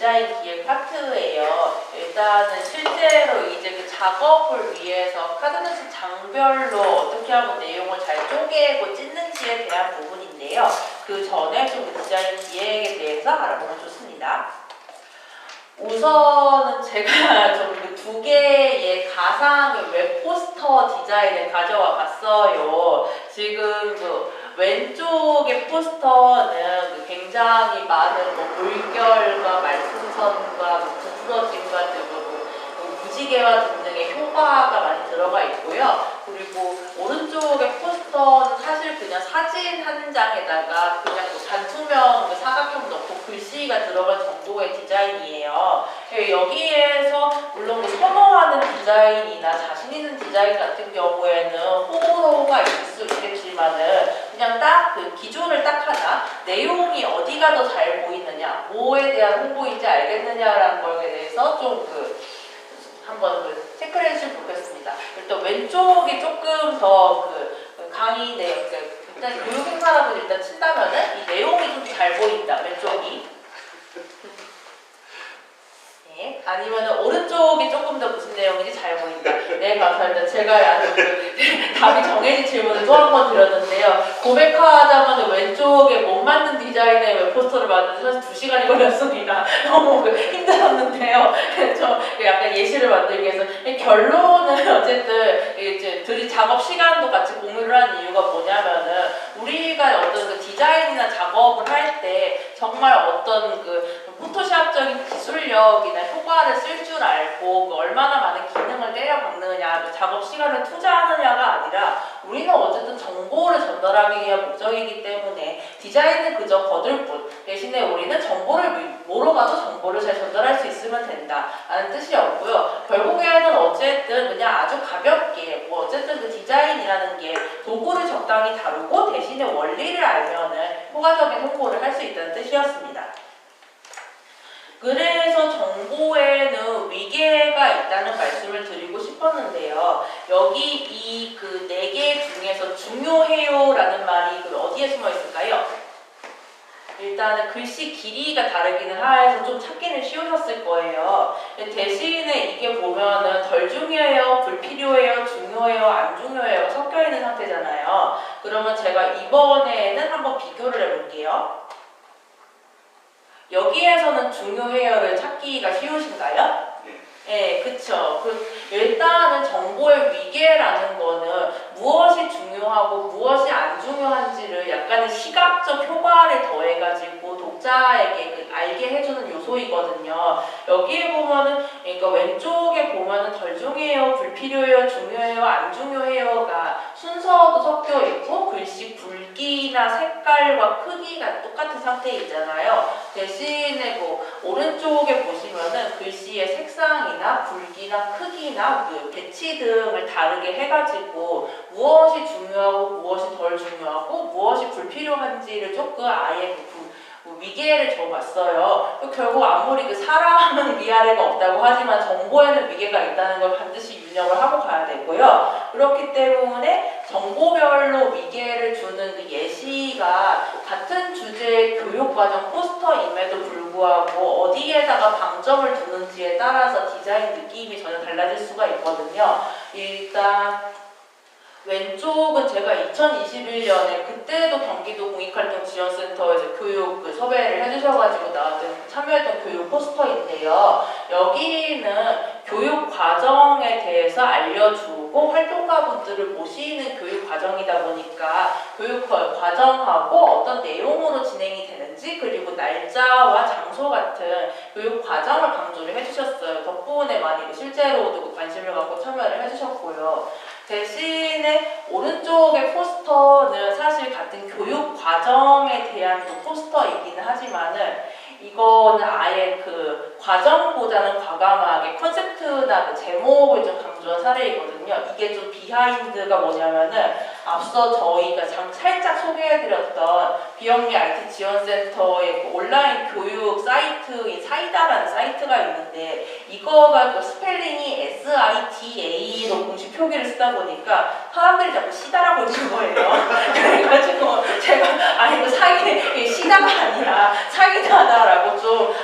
디자인 기획 파트예요. 일단은 실제로 이제 그 작업을 위해서 카드뉴스 장별로 어떻게 하면 내용을 잘 쪼개고 찢는지에 대한 부분인데요. 그 전에 좀 디자인 기획에 대해서 알아보면 좋습니다. 우선은 제가 좀 그 두 개의 가상 웹 포스터 디자인을 가져와 봤어요. 지금 그 왼쪽의 포스터는 그 굉장히 많은 뭐 물결과 말풍선과 부스러짐과 등으로 무지개와 등등의 효과가 많이 들어가 있고요. 그리고 오른쪽의 포스터는 사실 그냥 사진 한 장에다가 그냥 반투명 사각형 넣고 글씨가 들어간 정도의 디자인이에요. 여기에서 물론 선호하는 디자인이나 자신 있는 디자인 같은 경우에는 호불호가 있을 수 있겠지만은 그냥 딱 그 기준을 딱 하나, 내용이 어디가 더 잘 보이느냐, 뭐에 대한 홍보인지 알겠느냐라는 거에 대해서 좀 한번 체크를 해주시면 좋겠습니다. 일단 왼쪽이 조금 더 강의 일단 교육 행사라고 일단 친다면은 이 내용이 좀 잘 보인다. 왼쪽이. 네. 아니면은 오른쪽이 조금 더 무슨 내용인지 잘 보인다. 네, 감사합니다. 제가 아주 답이 정해진 질문을 또 한 번 드렸는데요. 고백하자면 왼쪽에 못 맞는 디자인의 웹포스터를 만드는데 사실 2시간이 걸렸습니다. 너무 힘들었는데요. 저 약간 예시를 만들기 위해서 결론은 어쨌든 이제 둘이 작업 시간도 같이 공유를 한 이유가 뭐냐면은 우리가 어떤 그 디자인이나 작업을 할 때 정말 어떤 포토샵적인 기술력이나 효과를 쓸 줄 알고 얼마나 많은 기능을 때려 박느냐, 작업 시간을 투자하느냐가 아니라 우리는 어쨌든 정보를 전달하기 위한 목적이기 때문에 디자인은 그저 거들 뿐 대신에 우리는 정보를 모르가도 정보를 잘 전달할 수 있으면 된다 라는 뜻이었고요. 결국에는 어쨌든 그냥 아주 가볍게 어쨌든 그 디자인이라는 게 도구를 적당히 다루고 대신에 원리를 알면은 효과적인 홍보를 할 수 있다는 뜻이었습니다. 그래서 정보에는 위계가 있다는 말씀을 드리고 싶었는데요. 여기 이 4개 중에서 중요해요 라는 말이 어디에 숨어 있을까요? 일단은 글씨 길이가 다르기는 하여서 좀 찾기는 쉬우셨을 거예요. 대신에 이게 보면은 덜 중요해요, 불필요해요, 중요해요, 안 중요해요 섞여 있는 상태잖아요. 그러면 제가 이번에는 한번 비교를 해볼게요. 여기에서는 중요해요를 찾기가 쉬우신가요? 네, 그쵸. 일단은 정보의 위계라는 거는 무엇이 중요하고 무엇이 안 중요한지를 약간의 시각적 효과를 더해가지고 독자에게 알게 해주는 요소이거든요. 여기에 보면은, 그러니까 왼쪽에 보면은 덜 중요해요, 불필요해요, 중요해요, 안 중요해요가 순서도 섞여 있고 글씨 굵기나 색깔과 크기가 똑같은 상태에 있잖아요. 대신에 오른쪽에 보시면은 글씨의 색상이나 굵기나 크기나 배치 등을 다르게 해가지고 무엇이 중요하고 무엇이 덜 중요하고 무엇이 불필요한지를 조금 아예 위계를 줘봤어요. 결국 아무리 사람은 위아래가 없다고 하지만 정보에는 위계가 있다는 걸 반드시 유념을 하고 가야 되고요. 그렇기 때문에 정보별로 위계를 주는 예시가 같은 주제의 교육과정 포스터임에도 불구하고 어디에다가 방점을 두는지에 따라서 디자인 느낌이 전혀 달라질 수가 있거든요. 일단 왼쪽은 제가 2021년에 그때도 경기도 공익활동지원센터에서 교육 섭외를 해주셔가지고 참여했던 교육 포스터인데요. 여기는 교육 과정에 대해서 알려주고 활동가분들을 모시는 교육 과정이다 보니까 교육 과정하고 어떤 내용으로 진행이 되는지 그리고 날짜와 장소 같은 교육 과정을 강조를 해주셨어요. 덕분에 많이 실제로도 관심을 갖고 참여를 해주셨고요. 대신에 오른쪽의 포스터는 사실 같은 교육 과정에 대한 포스터이기는 하지만은 이거는 아예 과정보다는 과감하게 컨셉트나 제목을 좀 강조한 사례이거든요. 이게 좀 비하인드가 뭐냐면은 앞서 저희가 살짝 소개해드렸던 비영리 IT 지원센터의 온라인 교육 사이트인 사이다라는 사이트가 있는데 이거가 스펠링이 SIDA로 공식 표기를 쓰다 보니까 사람들이 자꾸 시다라고 읽는 거예요. 그래가지고 제가 이거 시다가 아니라 사이다다라고 좀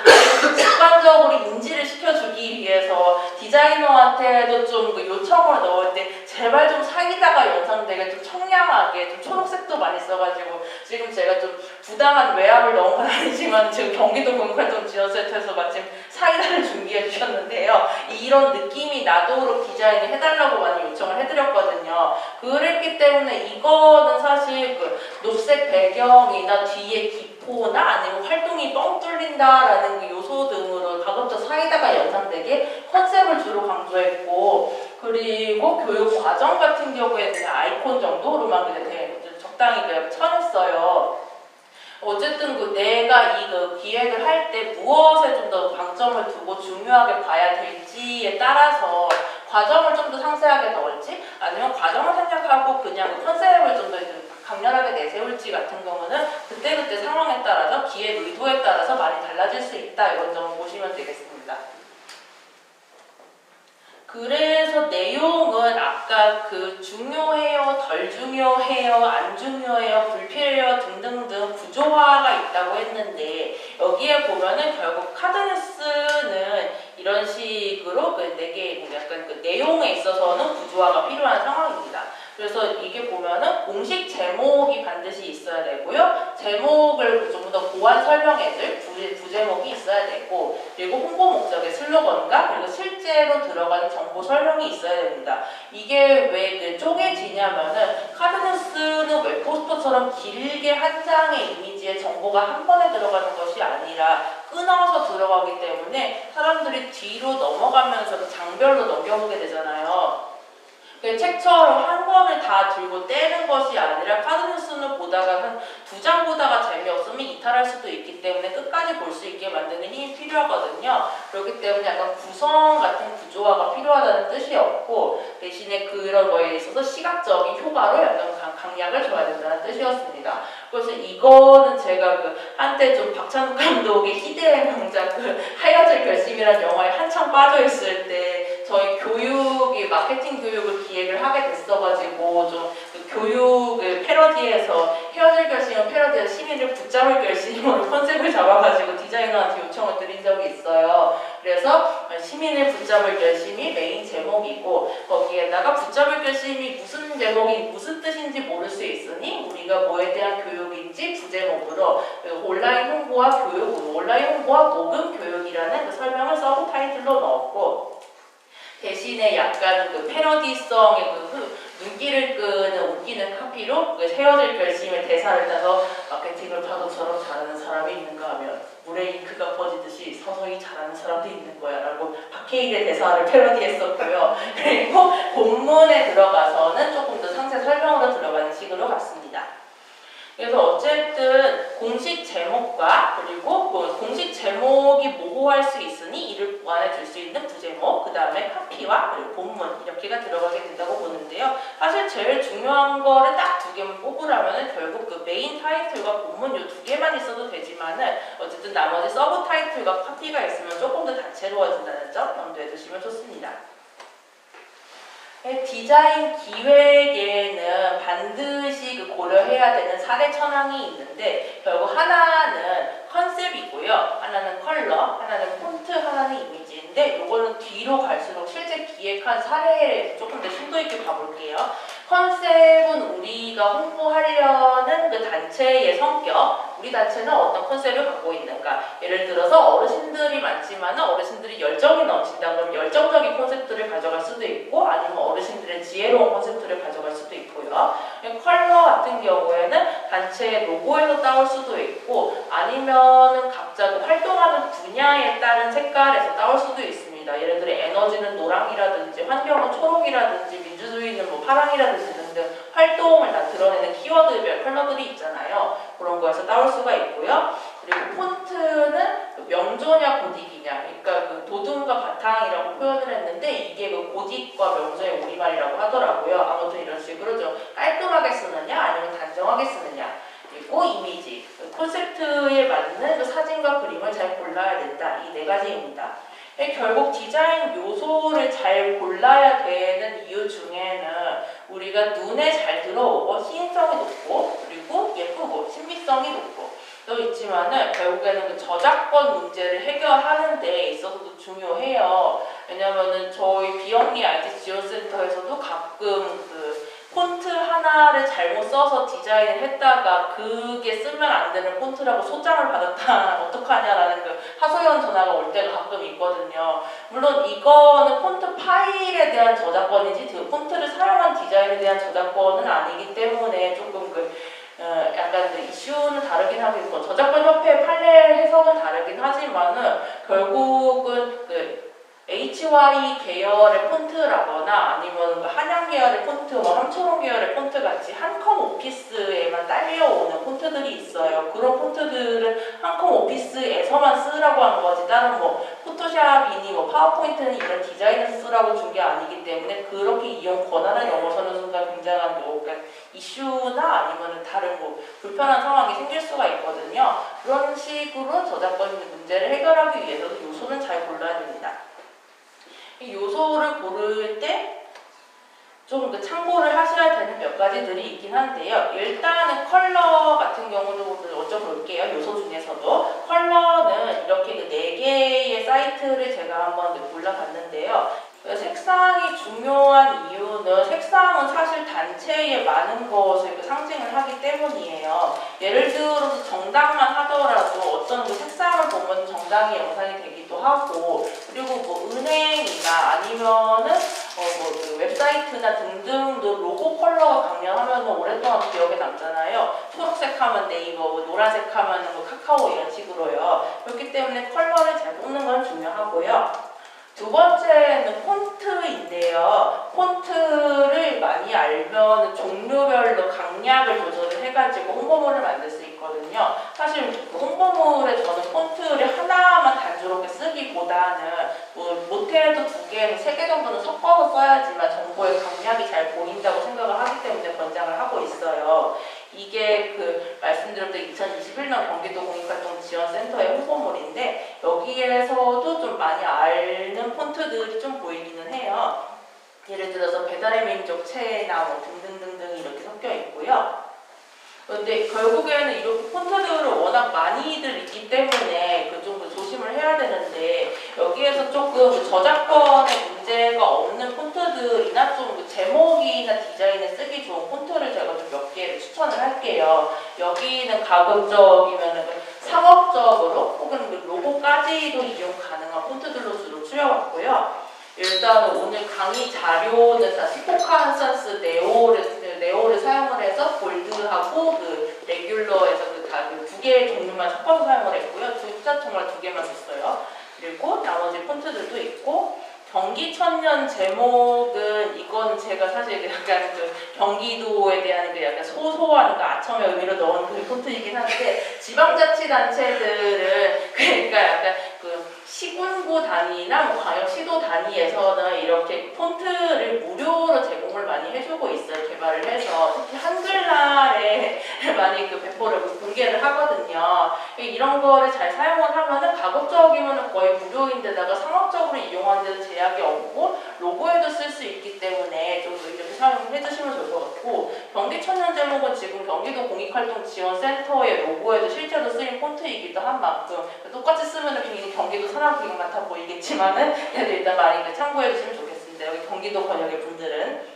직관적으로 인지를 시켜주기 위해서 디자이너한테도 좀 그 요청을 넣을 때 제발 좀 사이다가 연상되게 좀 청량하게 좀 초록색도 많이 써가지고 지금 제가 좀 부당한 외압을 넣은 건 아니지만 지금 경기도 공익활동지원센터에서 마침 사이다를 준비해 주셨는데요. 이런 느낌이 나도록 디자인을 해달라고 많이 요청을 해드렸거든요. 그랬기 때문에 이거는 사실 그 녹색 배경이나 뒤에 기포나 아니면 활동이 뻥 뚫린다라는 그 요소 등으로 가급적 사이다가 연상되게 컨셉을 주로 강조했고, 그리고 교육 과정 같은 경우에 그냥 아이콘 정도로만 그냥 되게 적당히 그냥 쳐냈어요. 어쨌든 그 내가 이 그 기획을 할 때 무엇에 좀 더 방점을 두고 중요하게 봐야 될지에 따라서 과정을 좀 더 상세하게 넣을지 아니면 과정을 생략하고 그냥 그 컨셉을 좀 더 강렬하게 내세울지 같은 경우는 그때그때 상황에 따라서 기획 의도에 따라서 많이 달라질 수 있다, 이런 점을 보시면 되겠습니다. 그래서 내용은 아까 그 중요해요, 덜 중요해요, 안 중요해요, 불필요해요 등등등 구조화가 있다고 했는데, 여기에 보면은 결국 카드뉴스는 이런 식으로 그 4개 약간 그 내용에 있어서는 구조화가 필요한 상황입니다. 그래서 이게 보면은 공식 제목이 반드시 있어야 되고요. 제목을 좀 더 고안 설명해줄 부제목이 있어야 되고, 그리고 홍보 목적의 슬로건과 그리고 실제로 들어가는 정보 설명이 있어야 됩니다. 이게 왜 그 쪼개지냐면은 카드뉴스는 웹포스터처럼 길게 한 장의 이미지에 정보가 한 번에 들어가는 것이 아니라 끊어서 들어가기 때문에 사람들이 뒤로 넘어가면서 장별로 넘겨보게 되잖아요. 책처럼 한 권을 다 들고 떼는 것이 아니라 카드뉴스는 보다가 한 2장 보다가 재미없으면 이탈할 수도 있기 때문에 끝까지 볼 수 있게 만드는 힘이 필요하거든요. 그렇기 때문에 약간 구성 같은 구조화가 필요하다는 뜻이었고, 대신에 그런 거에 있어서 시각적인 효과로 약간 강약을 줘야 된다는 뜻이었습니다. 그래서 이거는 제가 그 한때 좀 박찬욱 감독의 희대의 명작 그 하여질 결심이라는 영화에 한창 빠져있을 때 저희 교육이 마케팅 교육을 기획을 하게 됐어가지고 좀그 교육을 패러디해서 헤어질 결심은 패러디해서 시민을 붙잡을 결심으로 컨셉을 잡아가지고 디자이너한테 요청을 드린 적이 있어요. 그래서 시민을 붙잡을 결심이 메인 제목이고, 거기에다가 붙잡을 결심이 무슨 제목이 무슨 뜻인지 모를 수 있으니 우리가 뭐에 대한 교육인지 부제목으로, 그리고 온라인 홍보와 교육, 온라인 홍보와 모금 교육이라는 그 설명을 서브 타이틀로 넣었고, 대신에 약간 그 패러디성의 그 눈길을 끄는 웃기는 카피로 그 헤어질 결심의 대사를 따서 마케팅을 파도처럼 잘하는 사람이 있는가 하면 물에 잉크가 퍼지듯이 서서히 잘하는 사람도 있는 거야 라고 박해일의 대사를 패러디했었고요. 그리고 본문에 들어가서는 조금 더 상세 설명으로 들어가는 식으로 갔습니다. 그래서 어쨌든 공식 제목과 그리고 공식 제목이 모호할 수 있으니 이를 보완해 줄 수 있는 부제목, 그 다음에 카피와 그리고 본문 이렇게가 들어가게 된다고 보는데요. 사실 제일 중요한 거를 딱 2개만 뽑으라면 결국 그 메인 타이틀과 본문 이 2개만 있어도 되지만은 어쨌든 나머지 서브 타이틀과 카피가 있으면 조금 더 다채로워진다는 점 염두에 두시면 좋습니다. 디자인 기획에는 반드시 그 고려해야 되는 사례 천왕이 있는데, 결국 하나는 컨셉이고요, 하나는 컬러, 하나는 폰트, 하나는 이미지인데, 요거는 뒤로 갈수록 실제 기획한 사례에 조금 더 심도 있게 가볼게요. 컨셉은 우리가 홍보하려는 그 단체의 성격, 우리 단체는 어떤 컨셉을 갖고 있는가. 예를 들어서 어르신들이 많지만 어르신들이 열정이 넘친다 그러면 열정적인 콘셉트를 가져갈 수도 있고, 아니면 어르신들의 지혜로운 콘셉트를 가져갈 수도 있고요. 컬러 같은 경우에는 단체의 로고에서 따올 수도 있고, 아니면은 각자 그 활동하는 분야에 따른 색깔에서 따올 수도 있습니다. 예를 들어 에너지는 노랑이라든지 환경은 초록이라든지 민주주의는 뭐 파랑이라든지 등등 활동을 다 드러내는 키워드별 컬러들이 있잖아요. 그런 거에서 따올 수가 있고요. 그리고 폰트는 명조냐 고딕이냐, 그러니까 그 도둠과 바탕이라고 표현을 했는데 이게 그 고딕과 명조의 우리말이라고 하더라고요. 아무튼 이런 식으로 좀 깔끔하게 쓰느냐 아니면 단정하게 쓰느냐. 그리고 이미지, 콘셉트에 맞는 그 사진과 그림을 잘 골라야 된다. 이 4가지입니다. 결국 디자인 요소를 잘 골라야 되는 이유 중에는 우리가 눈에 잘 들어오고 시인성이 높고 그리고 예쁘고 신비성이 높고, 있지만은 결국에는 그 저작권 문제를 해결하는 데 있어서도 중요해요. 왜냐면은 저희 비영리 IT 지원센터에서도 가끔 그 폰트 하나를 잘못 써서 디자인을 했다가 그게 쓰면 안 되는 폰트라고 소장을 받았다 어떡하냐라는 그 하소연 전화가 올 때가 가끔 있거든요. 물론 이거는 폰트 파일에 대한 저작권이지 그 폰트를 사용한 디자인에 대한 저작권은 아니기 때문에 조금 약간 이슈는 다르긴 하겠고 저작권 협회 판례 해석은 다르긴 하지만은 결국은 HY 계열의 폰트라거나 아니면 한양 계열의 폰트, 함초롱 계열의 폰트 같이 한컴 오피스에만 딸려오는 폰트들이 있어요. 그런 폰트들은 한컴 오피스에서만 쓰라고 한 거지 다른 포토샵이니 파워포인트는 이런 디자인에서 쓰라고 준 게 아니기 때문에 그렇게 이용 권한을 넘어서는 순간 굉장한 그러니까 이슈나 아니면 다른 불편한 상황이 생길 수가 있거든요. 그런 식으로 저작권 문제를 해결하기 위해서도 요소는 잘 골라야 됩니다. 이 요소를 고를 때 좀 참고를 하셔야 되는 몇 가지들이 있긴 한데요. 일단은 컬러 같은 경우도 여쭤볼게요. 요소 중에서도 컬러는 이렇게 4개의 사이트를 제가 한번 골라봤는데요. 색상이 중요한 이유는 색상은 사실 단체의 많은 것을 상징을 하기 때문이에요. 예를 들어서 정당만 하더라도 어떤 색상을 보면 정당의 영상이 되기도 하고 그리고 은행이나 아니면은 웹사이트나 등등도 로고 컬러가 강렬하면 오랫동안 기억에 남잖아요. 초록색 하면 네이버, 노란색 하면 카카오 이런 식으로요. 그렇기 때문에 컬러를 잘 뽑는 건 중요하고요. 두 번째는 폰트인데요. 폰트를 많이 알면 종류별로 강약을 조절을 해가지고 홍보물을 만들 수 있거든요. 사실 홍보물에 저는 폰트를 하나만 단조롭게 쓰기보다는 못해도 2개, 3개 정도는 섞어서 써야지만 정보의 강약이 잘 보인다고 생각을 하기 때문에 권장을 하고 있어요. 이게 말씀드렸던 2021년 경기도 공익활동지원센터의 홍보물인데 여기에서도 좀 많이 앓는 폰트들이 좀 보이기는 해요. 예를 들어서 배달의 민족, 체나 등등등등 이렇게 섞여 있고요. 근데 결국에는 이렇게 폰트들을 워낙 많이들 있기 때문에 좀 조심을 해야 되는데 여기에서 조금 저작권의 문제가 없는 폰트들이나 좀 제목이나 디자인에 쓰기 좋은 폰트를 제가 좀 몇 개를 추천을 할게요. 여기는 가급적이면 상업적으로 혹은 로고까지도 이용 가능한 폰트들로 주로 추려왔고요. 일단 오늘 강의 자료는 다 스포칸선스 네오를 사용을 해서 볼드하고 레귤러에서 다 2개의 종류만 섞어서 사용을 했고요. 정말 2개만 썼어요. 그리고 나머지 폰트들도 있고 경기천년 제목은 이건 제가 사실 약간 경기도에 대한 약간 소소한 아첨의 의미로 넣은 폰트이긴 한데 지방자치단체들은 그러니까 약간 시군구 단위나 광역시도 단위에서는 이렇게 폰트를 무료로 제공을 많이 해주고 있어요. 개발을 해서 특히 한글날에 많이 배포를 공개를 하거든요. 이런 거를 잘 사용을 하면은 가급적이면 거의 무료인데다가 상업적으로 이용하는 데도 제약이 없고 로고에도 쓸 수 있기 때문에 좀 이렇게 사용을 해주시면 좋을 것 같고 경기천년 제목은 지금 경기도 공익활동지원센터의 로고에도 실제로 쓰인 폰트이기도 한 만큼 똑같이 쓰면 경기도 사람기관 같아 보이겠지만은 그래도 일단 많이 참고해 주시면 좋겠습니다. 여기 경기도 번역의 분들은.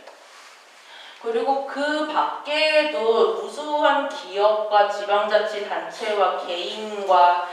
그리고 그 밖에도 무수한 기업과 지방자치단체와 개인과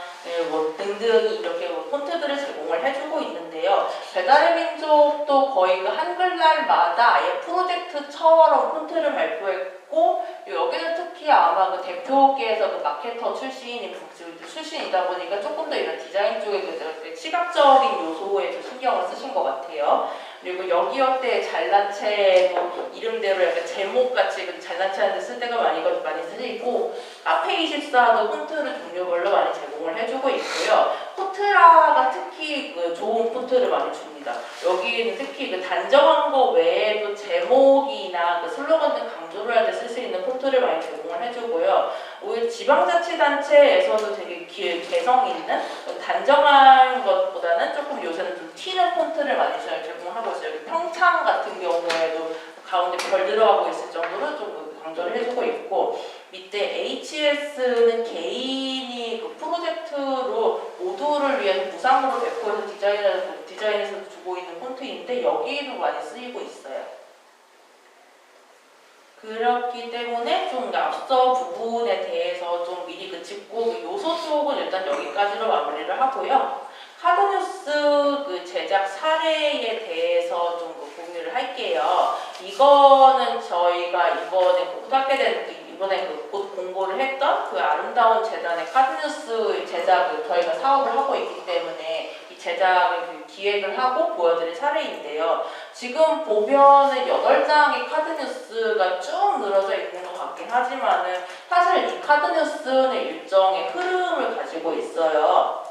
등등이 이렇게 폰트들을 제공을 해주고 있는데요. 배달의 민족도 거의 한글날마다 아예 프로젝트처럼 폰트를 발표했고 여기는 특히 아마 대표계에서 마케터 출신이다 보니까 조금 더 이런 디자인 쪽에 시각적인 요소에 신경을 쓰신 것 같아요. 그리고 여기어때 잘난체도 이름대로 약간 제목같이 잘난체하는데 쓸 때가 많이 쓰이고 카페24도 폰트를 종류별로 많이 제공을 해주고 있고요. 포트라가 특히 좋은 폰트를 많이 줍니다. 여기는 특히 단정한 거 외에도 제목이나 슬로건 등 강조를 할 때 쓸 수 있는 폰트를 많이 제공을 해주고요. 오히려 지방자치단체에서도 되게 개성 있는 단정한 것보다는 조금 요새는 좀 튀는 폰트를 많이 제공하고 있어요. 평창 같은 경우에도 가운데 별 들어가고 있을 정도로 좀 강조를 해주고 있고 밑에 HS는 개인이 있는 폰트인데 여기에도 많이 쓰이고 있어요. 그렇기 때문에 좀 앞서 부분에 대해서 좀 미리 짚고 그 요소 쪽은 일단 여기까지로 마무리를 하고요. 카드뉴스 그 제작 사례에 대해서 좀 공유를 할게요. 이거는 저희가 이번에 곧 공고를 했던 그 아름다운 재단의 카드뉴스 제작을 저희가 사업을 하고 있기 때문에 이 제작을 기획을 하고 보여드릴 사례인데요. 지금 보면은 8장의 카드뉴스가 쭉 늘어져 있는 것 같긴 하지만은 사실 이 카드뉴스는 일정의 흐름을 가지고 있어요.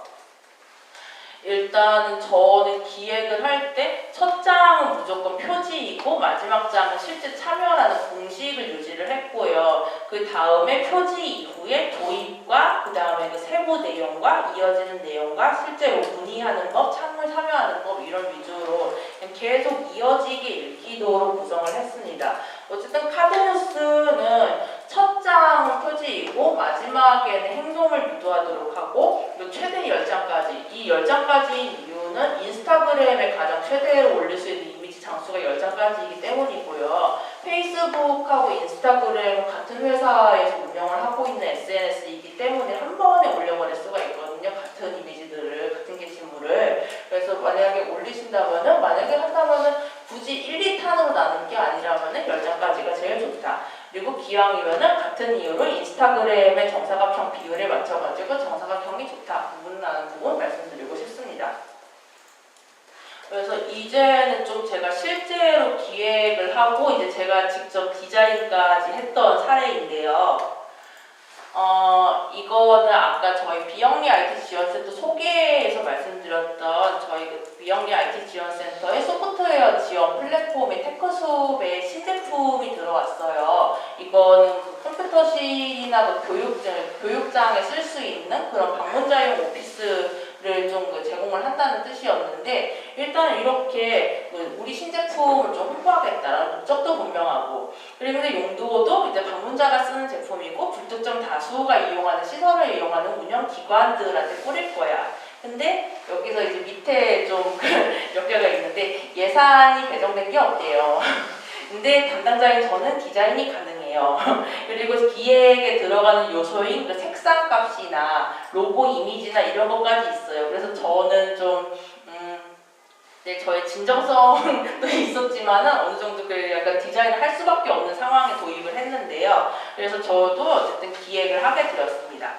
일단은 저는 기획을 할 때 첫 장은 무조건 표지이고 마지막 장은 실제 참여라는 공식을 유지를 했고요. 그 다음에 표지 이후에 도입과 그 다음에 그 세부 내용과 이어지는 내용과 실제로 문의하는 법, 참여하는 법 이런 위주로 계속 이어지게 읽히도록 구성을 했습니다. 어쨌든 카드뉴스는 첫 장은 표지이고 마지막에는 행동을 유도하도록 하고 그리고 최대 10장까지 이 10장까지인 이유는 인스타그램에 가장 최대로 올릴 수 있는 이미지 장수가 10장까지이기 때문이고요. 페이스북하고 인스타그램은 같은 회사에서 운영을 하고 있는 SNS이기 때문에 한 번에 올려버릴 수가 있거든요. 같은 이미지들을, 같은 게시물을. 그래서 만약에 올리신다면은, 만약에 한다면은 굳이 1, 2탄으로 나눈 게 아니라면은 10장까지가 제일 좋다. 그리고 기왕이면은 같은 이유로 인스타그램의 정사각형 비율에 맞춰가지고 정사각형이 좋다. 구분나는 부분 말씀드리고 싶습니다. 그래서 이제는 좀 제가 실제로 기획을 하고 이제 제가 직접 디자인까지 했던 사례인데요. 이거는 아까 저희 비영리 IT 지원센터 소개에서 말씀드렸던 저희 그 비영리 IT 지원센터의 소프트웨어 지원 플랫폼인 테크숲에 신제품이 들어왔어요. 이거는 그 컴퓨터실이나 그 교육장에 쓸 수 있는 그런 방문자용 오피스를 좀 제공을 한다는 뜻이었는데 일단 이렇게 우리 신제품을 좀 홍보하겠다라는 목적도 분명하고 그리고 용도도 이제 방문자가 쓰는 제품이고 불특정 다수가 이용하는 시설을 이용하는 운영기관들한테 뿌릴 거야. 근데 여기서 이제 밑에 좀 몇 개가 있는데 예산이 배정된 게 없대요. 근데 담당자인 저는 디자인이 가능해요. 그리고 기획에 들어가는 요소인 그 색상 값이나 로고 이미지나 이런 것까지 있어요. 그래서 저는 좀 네, 저의 진정성도 있었지만은 어느 정도 그 약간 디자인을 할 수밖에 없는 상황에 도입을 했는데요. 그래서 저도 어쨌든 기획을 하게 되었습니다.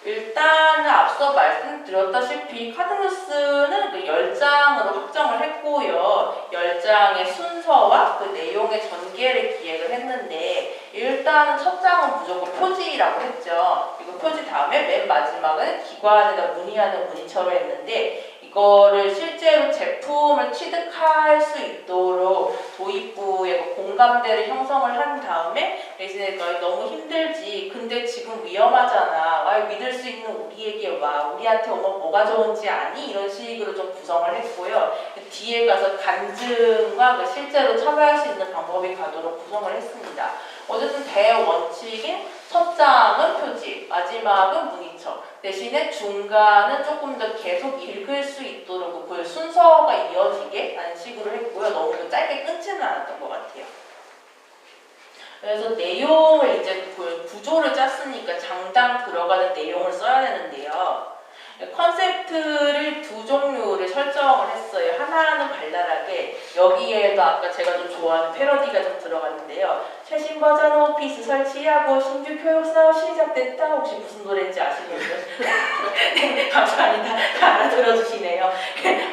일단은 앞서 말씀드렸다시피 카드뉴스는 그 10장으로 확정을 했고요. 10장의 순서와 그 내용의 전개를 기획을 했는데 일단은 첫 장은 무조건 표지라고 했죠. 그리고 표지 다음에 맨 마지막은 기관에다 문의하는 문의처로 했는데 이거를 실제로 제품을 취득할 수 있도록 도입부에 공감대를 형성을 한 다음에 이제 너무 힘들지 근데 지금 위험하잖아 믿을 수 있는 우리에게 와 우리한테 오면 뭐가 좋은지 아니? 이런 식으로 좀 구성을 했고요. 뒤에 가서 간증과 실제로 참여할 수 있는 방법이 가도록 구성을 했습니다. 어쨌든 대원칙인 첫 장은 표지, 마지막은 문의처. 대신에 중간은 조금 더 계속 읽을 수 있도록 그 순서가 이어지게 하는 식으로 했고요. 너무 짧게 끊지는 않았던 것 같아요. 그래서 내용을 이제 구조를 짰으니까 장당 들어가는 내용을 써야 되는데요. 컨셉트를 두 종류를 설정을 했어요. 하나는 발랄하게 여기에도 아까 제가 좀 좋아하는 패러디가 좀 들어갔는데요. 최신 버전 오피스 설치하고 신규 교육 사업 시작됐다. 혹시 무슨 노래인지 아시겠어요? 네, 감사합니다. 다 알아들어주시네요.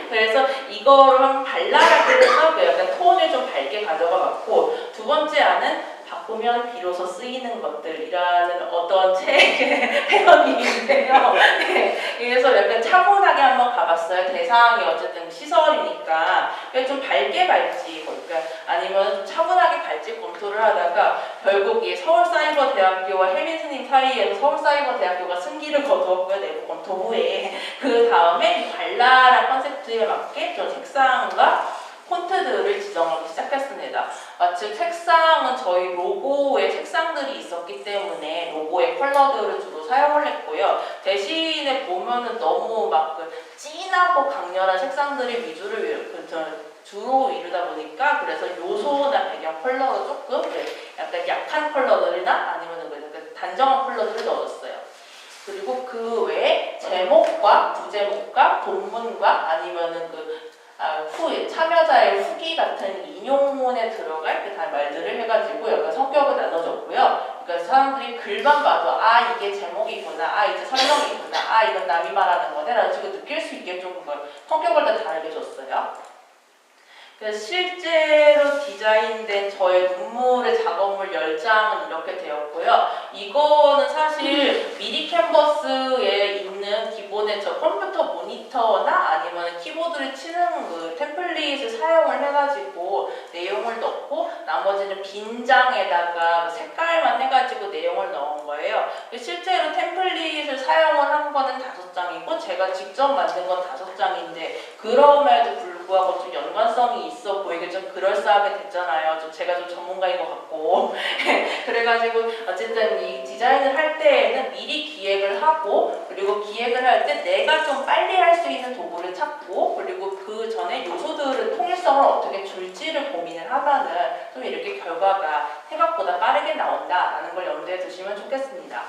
그래서 이거를 한번 발랄하게 해서 약간 톤을 좀 밝게 가져가 봤고 두 번째 안은 바꾸면 비로소 쓰이는 것들이라는 어떤 책의 패러디인데요. 네, 그래서 약간 차분하게 한번 가봤어요. 대상이 어쨌든 시설이니까 좀 밝게 갈지 그러니까 아니면 좀 차분하게 갈지 검토를 하다가 결국 이 서울사이버대학교와 혜민스님 사이에서 서울사이버대학교가 승기를 거두었고요. 내부 검토 후에 그 다음에 발랄한 컨셉트에 맞게 좀 색상과 폰트들을 지정하기 시작했습니다. 즉 색상은 저희 로고에 색상들이 있었기 때문에 로고의 컬러들을 주로 사용을 했고요. 대신에 보면은 너무 막 그 진하고 강렬한 색상들이 주로 이루다 보니까 그래서 요소나 배경 컬러로 조금 약간 약한 컬러들이나 아니면 단정한 컬러들을 넣어줬어요. 그리고 그 외에 제목과 부제목과 본문과 아니면은 참여자의 후기 같은 인용문에 들어갈 그 말들을 해가지고 약간 성격을 나눠줬고요. 그러니까 사람들이 글만 봐도 아 이게 제목이구나, 아 이게 설명이구나, 아 이건 남이 말하는 거네 라는 식으로 느낄 수 있게 좀 성격을 다 다르게 줬어요. 그래서 실제로 디자인된 저의 눈물의 작업물 10장은 이렇게 되었고요. 이거는 사실 미리 캔버스에 있는 기본의 저 컴퓨터 모니터나 아니면 키보드를 치는 그 템플릿을 사용을 해가지고 내용을 넣고 나머지는 빈 장에다가 색깔만 해가지고 내용을 넣은 거예요. 실제로 템플릿을 사용을 한 거는 5장이고 제가 직접 만든 건 5장인데 그럼에도 불구하고 좀 연관성이 있어 보이게 좀 그럴싸하게 됐잖아요. 제가 좀 전문가인 것 같고 그래가지고 어쨌든 이 디자인을 할 때에는 미리 기획을 하고 그리고 기획을 할 때 내가 좀 빨리 할 수 있는 도구를 찾고 그리고 그 전에 요소들의 통일성을 어떻게 줄지를 고민을 하면은 좀 이렇게 결과가 생각보다 빠르게 나온다라는 걸 염두에 두시면 좋겠습니다.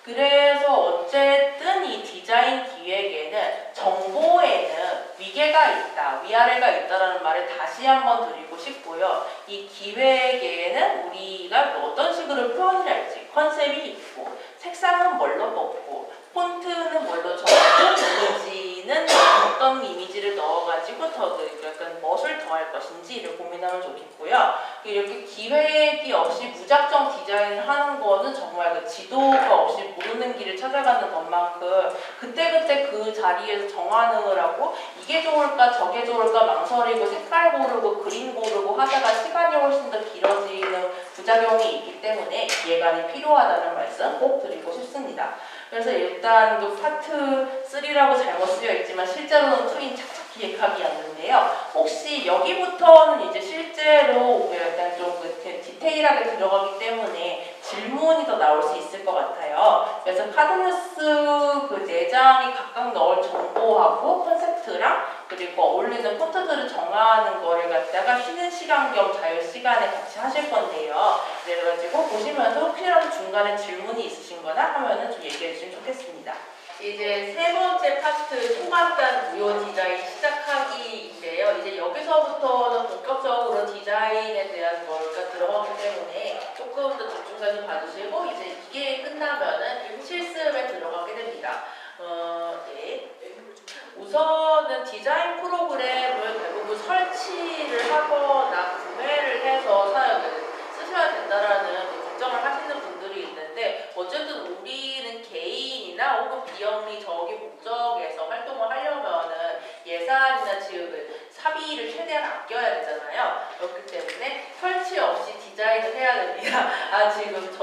그래서 어쨌든 이 디자인 기획에는 정보에는 위계가 있다, 위아래가 있다라는 말을 다시 한번 드리고 싶고요. 이 기획에는 우리가 어떤 식으로 표현을 할지 컨셉이 있고 색상은 뭘로 뽑고 폰트는 뭘로 적고 이미지는 어떤 이미지를 넣어가지고 더 약간 무엇을 더할 것인지를 고민하면 좋겠고요. 이렇게 기획이 없이 무작정 디자인을 하는 거는 정말 그 지도가 없이 모르는 길을 찾아가는 것만큼 그때그때 그 자리에서 정하느라고 이게 좋을까 저게 좋을까 망설이고 색깔 고르고 그림 고르고 하다가 시간이 훨씬 더 길어지는 부작용이 있기 때문에 기획안이 필요하다는 말씀 꼭 드리고 싶습니다. 그래서 일단 그 파트 3라고 잘못 쓰여 있지만 실제로는 2인 착착 기획하기였는데요. 혹시 여기부터는 이제 실제로 약간 좀 디테일하게 들어가기 때문에 질문이 더 나올 수 있을 것 같아요. 그래서 카드뉴스 그 4장이 각각 넣을 정보하고 컨셉트랑 그리고 어울리는 폰트들을 정하는 거를 갖다가 쉬는 시간 겸 자유 시간에 같이 하실 건데요. 그래가지고 보시면서 혹시라도 중간에 질문이 있으신 거나 하면은 좀 얘기해 주시면 좋겠습니다. 이제 3번째 파트 초간단 무효 디자인 시작하기인데요. 이제 여기서부터는 본격적으로 디자인에 대한 거가 들어가기 때문에 조금 더 집중해서 봐주시고 이제 이게 끝나면은 실습에 들어가게 됩니다. 네. 우선은 디자인 프로그램을 대부분 설치를 하거나 구매를 해서 쓰셔야 된다라는 걱정을 하시는 분들이 있는데 어쨌든 우리는 개인이나 혹은 비영리 저기 목적에서 활동을 하려면은 예산이나 사비를 최대한 아껴야 되잖아요. 그렇기 때문에 설치 없이 디자인을 해야 됩니다. 지금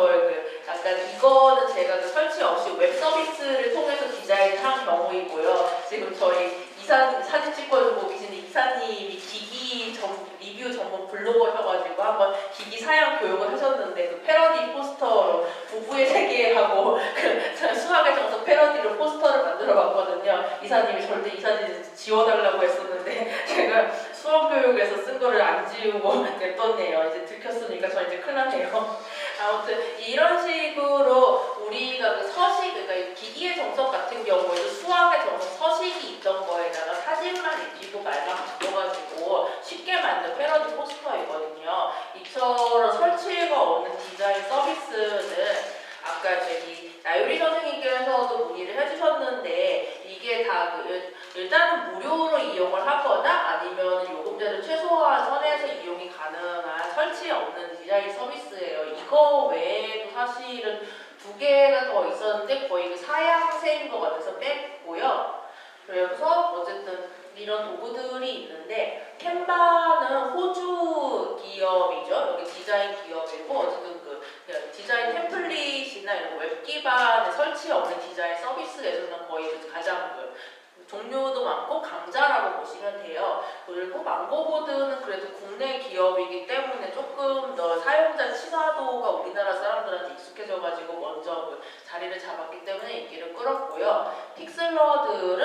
약간 이거는 제가 설치 없이 웹 서비스를 통해서 디자인을 한 경우이고요. 지금 저희 사진 찍어주고 계시는 이사님이 기기 리뷰 전문 블로거셔가지고 한번 기기 사양 교육을 하셨는데 그 패러디 포스터로 부부의 세계하고 수학의 정석 패러디로 포스터를 만들어봤거든요. 이사님이 절대 이 사진 지워달라고 했었는데 제가 수학 교육에서 쓴 거를 안 지우고 냅뒀네요. 이제 들켰으니까 저 이제 큰일 났네요. 아무튼 이런 식으로 우리가 그러니까 기기의 정석 같은 경우에도 수학의 정석 서식이 있던 거에다가 사진만 입히고 말만 바꿔가지고 쉽게 만든 패러디 포스터이거든요. 이처럼 설치가 없는 디자인 서비스는 아까 나유리 선생님께서도 문의를 해주셨는데 이게 다 일단은 무료로 이용을 하거나 아니면 요금제를 최소화 선에서 이용이 가능한 설치 없는 디자인 서비스예요. 이거 외에도 사실은 2개가 더 있었는데 거의 사양새인 것 같아서 뺐고요. 그래서 어쨌든 이런 도구들이 있는데 캔바는 호주 기업이죠. 여기 디자인 기업이고 어쨌든 디자인 템플릿이나 이런 웹 기반의 설치 없는 디자인 서비스에서는 거의 가장 종류도 많고 강자라고 보시면 돼요. 그리고 망고보드는 그래도 국내 기업이기 때문에 조금 더 사용자 친화도가 우리나라 사람들한테 익숙해져가지고 먼저 자리를 잡았기 때문에 인기를 끌었고요. 픽슬러들은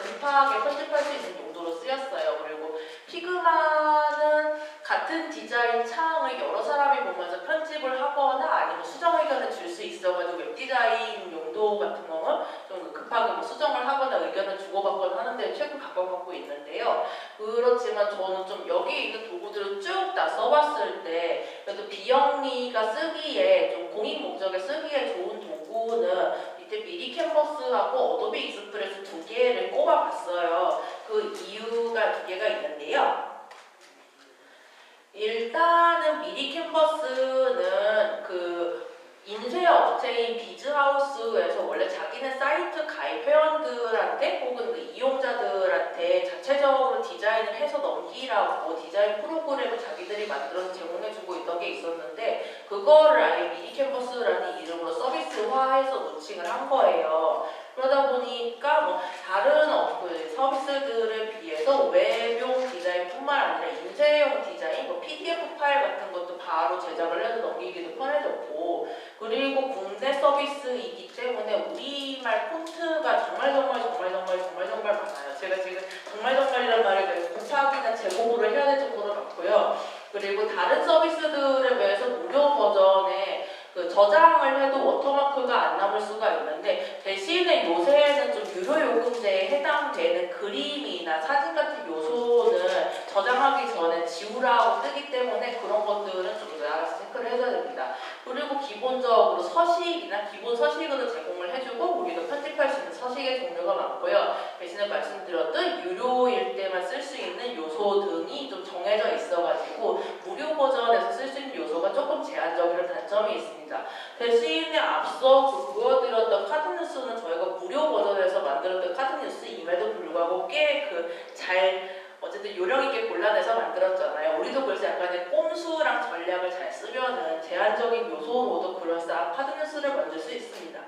급하게 편집할 수 있는 용도로 쓰였어요. 그리고 피그마는 같은 디자인 창을 여러 사람이 보면서 편집을 하거나 아니면 수정 의견을 줄 수 있어가지고 웹 디자인 용도 같은 경우는 좀 급하게 뭐 수정을 하거나 의견을 주고받거나 하는데 최고 각광받고 있는데요. 그렇지만 저는 좀 여기 있는 도구들을 쭉 다 써봤을 때 그래도 비영리가 쓰기에 좀 공익 목적에 쓰기에 좋은 도구는 밑에 미디 캔버스하고 어도비 익스프레스 두 개를 꼽아봤어요. 그 이유가 두 개가 있는데요. 일단은 미디 캔버스는 그 인쇄 업체인 비즈하우스에서 원래 자기네 사이트 가입 회원들한테 혹은 그 이용자들한테 자체적으로 디자인을 해서 넘기라고 디자인 프로그램을 자기들이 만들어서 제공해주고 있던 게 있었는데 그거를 아예 미디 캔버스라는 이름으로 서비스화해서 로칭을 한 거예요. 그러다 보니까 뭐 다른 그 서비스들에 비해서 웹용 디자인뿐만 아니라 인쇄용 디자인, 뭐 PDF 파일 같은 것도 바로 제작을 해서 넘기기도 편해졌고 그리고 국내 서비스이기 때문에 우리말 폰트가 정말 많아요. 제가 지금 정말이란 말을 내가 곱하기나 제곱으로 해야 될 정도로 많고요. 그리고 다른 서비스들에 비해서 무료 버전에 그 저장을 해도 워터마크가 안 남을 수가 있는데 대신에 요새는 좀 유료 요금제에 해당되는 그림이나 사진 같은 요소는 저장하기 전에 지우라고 뜨기 때문에 그런 것들은 좀 알아서 체크를 해줘야 됩니다. 그리고 기본적으로 서식이나 기본 서식으로 제공을 해주고 우리가 편집할 수 있는 서식의 종류가 많고요. 대신에 말씀드렸던 유료일 때만 쓸 수 있는 요소 등이 좀 정해져 있어가지고 무료 버전에서 쓸 수 있는 요소가 조금 제한적인 단점이 있습니다. 대신에 앞서 보여드렸던 카드뉴스는 저희가 무료 버전에서 만들었던 카드뉴스임에도 불구하고 꽤 어쨌든 요령있게 골라내서 만들었잖아요. 우리도 그래서 약간의 꼼수랑 전략을 잘 쓰면은 제한적인 요소로도 그럴싸한 카드뉴스를 만들 수 있습니다.